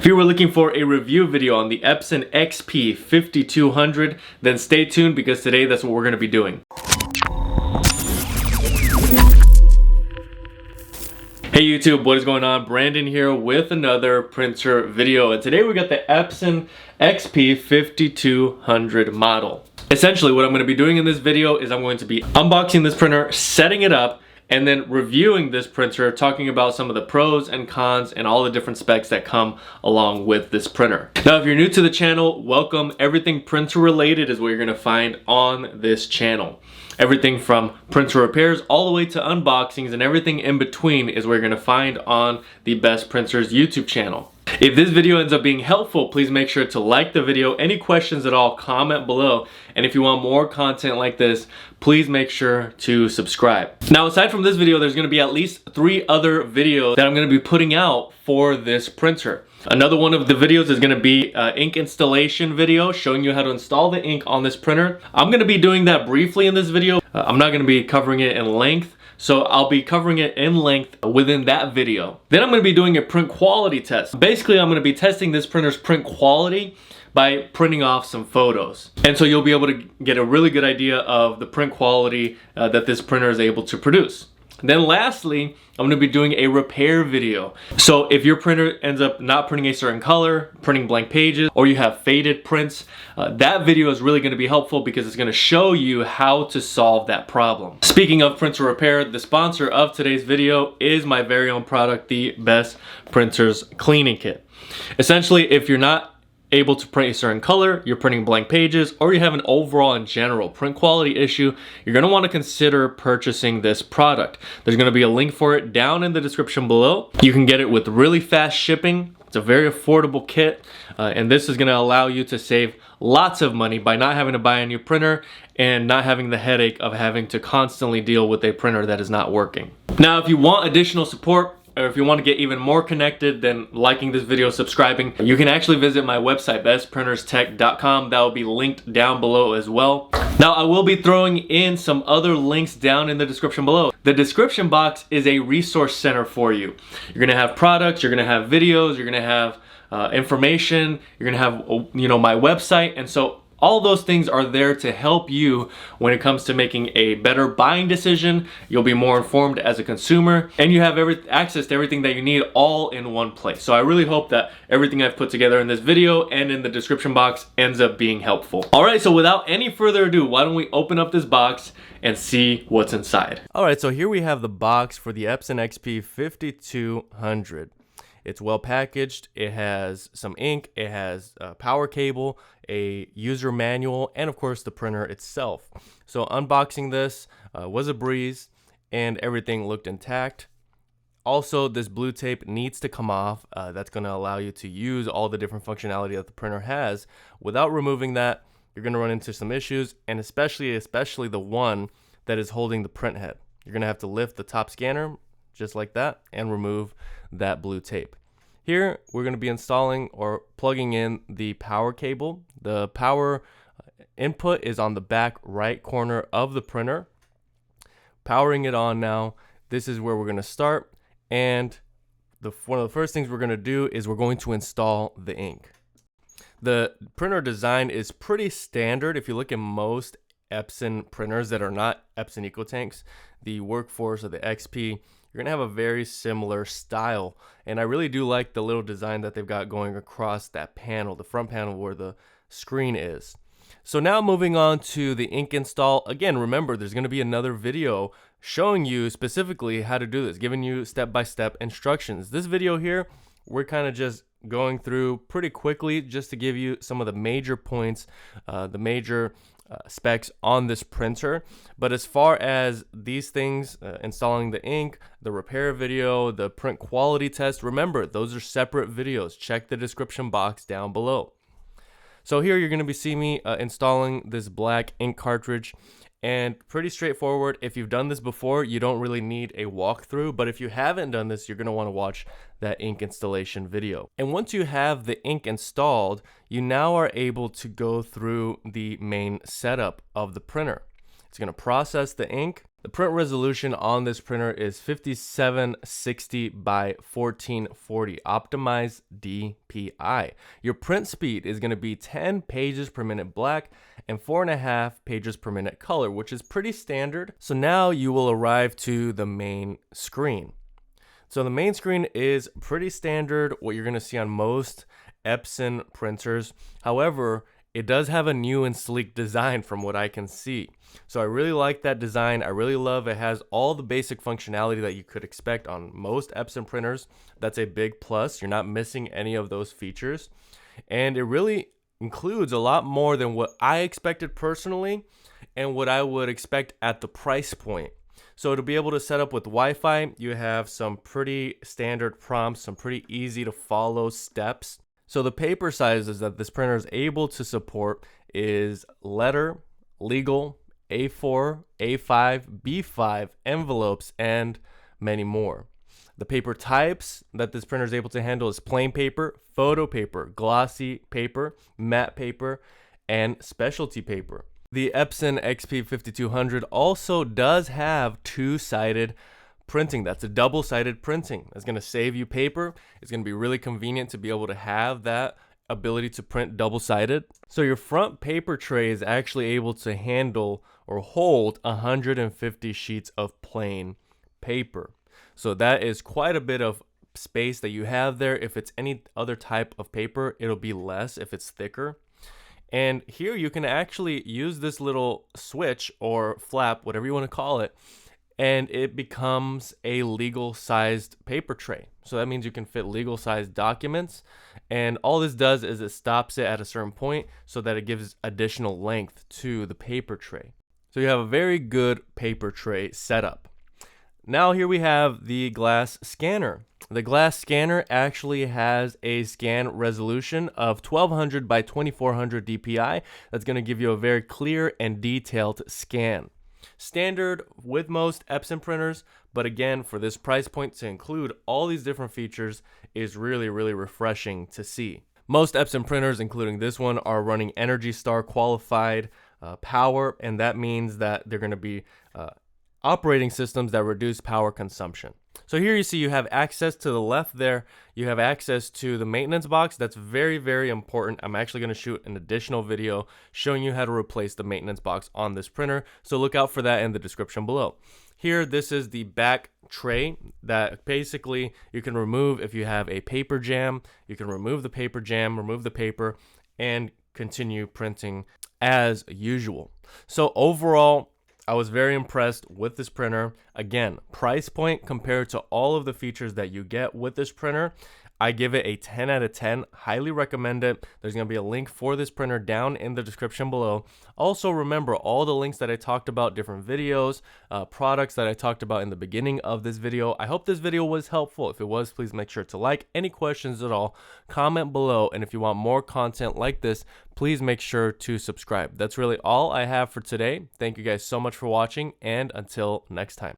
If you were looking for a review video on the Epson XP5200, then stay tuned because today that's what we're going to be doing. Hey YouTube, what is going on? Brandon here with another printer video, and today we got the Epson XP5200 model. Essentially what I'm going to be doing in this video is I'm going to be unboxing this printer, setting it up, and then reviewing this printer, talking about some of the pros and cons and all the different specs that come along with this printer. Now if you're new to the channel, welcome. Everything printer related is what you're going to find on this channel. Everything from printer repairs all the way to unboxings and everything in between is what you're going to find on the Best Printers YouTube channel. If this video ends up being helpful, please make sure to like the video. Any questions at all, comment below. And if you want more content like this, please make sure to subscribe. Now, aside from this video, there's going to be at least 3 other videos that I'm going to be putting out for this printer. Another one of the videos is going to be an ink installation video showing you how to install the ink on this printer. I'm going to be doing that briefly in this video. I'm not going to be covering it in length. So I'll be covering it in length within that video. Then I'm going to be doing a print quality test. Basically, I'm going to be testing this printer's print quality by printing off some photos. And so you'll be able to get a really good idea of the print quality that this printer is able to produce. Then lastly, I'm going to be doing a repair video. So if your printer ends up not printing a certain color, printing blank pages, or you have faded prints, that video is really going to be helpful because it's going to show you how to solve that problem. Speaking of printer repair, the sponsor of today's video is my very own product, the Best Printers Cleaning Kit. Essentially, if you're not able to print a certain color, you're printing blank pages, or you have an overall and general print quality issue, you're going to want to consider purchasing this product. There's going to be a link for it down in the description below. You can get it with really fast shipping. It's a very affordable kit, and this is going to allow you to save lots of money by not having to buy a new printer and not having the headache of having to constantly deal with a printer that is not working. Now, if you want additional support, or if you want to get even more connected than liking this video, subscribing, you can actually visit my website, bestprinterstech.com. That will be linked down below as well. Now, I will be throwing in some other links down in the description below. The description box is a resource center for you. You're going to have products, you're going to have videos, you're going to have information, you're going to have, my website. And so all those things are there to help you when it comes to making a better buying decision. You'll be more informed as a consumer, and you have access to everything that you need all in one place. So I really hope that everything I've put together in this video and in the description box ends up being helpful. All right, so without any further ado, why don't we open up this box and see what's inside. All right, so here we have the box for the Epson XP5200. It's well packaged. It has some ink, it has a power cable, a user manual, and of course the printer itself. So unboxing this was a breeze and everything looked intact. Also, this blue tape needs to come off. That's going to allow you to use all the different functionality that the printer has. Without removing that, you're going to run into some issues, and especially the one that is holding the print head. You're going to have to lift the top scanner just like that and remove that blue tape. Here we're going to be installing or plugging in the power cable. The power input is on the back right corner of the printer. Powering it on now. This is where we're going to start, and one of the first things we're going to do is we're going to install the ink. The printer design is pretty standard. If you look at most Epson printers that are not Epson EcoTanks, the Workforce or the XP, you're gonna have a very similar style, and I really do like the little design that they've got going across that panel, the front panel where the screen is. So now moving on to the ink install. Again, remember, there's going to be another video showing you specifically how to do this, giving you step-by-step instructions. This video here, we're kind of just going through pretty quickly just to give you some of the major points, the major specs on this printer. But as far as these things, installing the ink, the repair video, the print quality test, remember, those are separate videos. Check the description box down below. So here you're going to be seeing me installing this black ink cartridge, and pretty straightforward. If you've done this before, you don't really need a walkthrough, but if you haven't done this, you're going to want to watch that ink installation video. And once you have the ink installed, you now are able to go through the main setup of the printer. It's going to process the ink. The print resolution on this printer is 5760 by 1440 optimized DPI. Your print speed is going to be 10 pages per minute black and 4.5 pages per minute color, which is pretty standard. So now you will arrive to the main screen. So the main screen is pretty standard, what you're going to see on most Epson printers. However, it does have a new and sleek design from what I can see. So I really like that design. I really love it has all the basic functionality that you could expect on most Epson printers. That's a big plus. You're not missing any of those features. And it really includes a lot more than what I expected personally and what I would expect at the price point. So to be able to set up with Wi-Fi, you have some pretty standard prompts, some pretty easy to follow steps. So the paper sizes that this printer is able to support is letter, legal, A4, A5, B5, envelopes, and many more. The paper types that this printer is able to handle is plain paper, photo paper, glossy paper, matte paper, and specialty paper. The Epson XP5200 also does have two-sided printing. That's a double-sided printing. It's going to save you paper. It's going to be really convenient to be able to have that ability to print double-sided. So your front paper tray is actually able to handle or hold 150 sheets of plain paper. So that is quite a bit of space that you have there. If it's any other type of paper, it'll be less if it's thicker. And here you can actually use this little switch or flap, whatever you want to call it, and it becomes a legal sized paper tray. So that means you can fit legal sized documents, and all this does is it stops it at a certain point so that it gives additional length to the paper tray. So you have a very good paper tray setup. Now here we have the glass scanner. The glass scanner actually has a scan resolution of 1200 by 2400 DPI. That's going to give you a very clear and detailed scan. Standard with most Epson printers, but again, for this price point to include all these different features is really, really refreshing to see. Most Epson printers, including this one, are running Energy Star qualified power, and that means that they're going to be operating systems that reduce power consumption. So here you see you have access to the left there. You have access to the maintenance box. That's very, very important. I'm actually going to shoot an additional video showing you how to replace the maintenance box on this printer. So look out for that in the description below. Here, this is the back tray that basically you can remove if you have a paper jam. You can remove the paper jam, remove the paper, and continue printing as usual. So overall, I was very impressed with this printer. Again, price point compared to all of the features that you get with this printer, I give it a 10 out of 10. Highly recommend it. There's going to be a link for this printer down in the description below. Also, remember all the links that I talked about, different videos, products that I talked about in the beginning of this video. I hope this video was helpful. If it was, please make sure to like. Any questions at all, comment below. And if you want more content like this, please make sure to subscribe. That's really all I have for today. Thank you guys so much for watching, and until next time.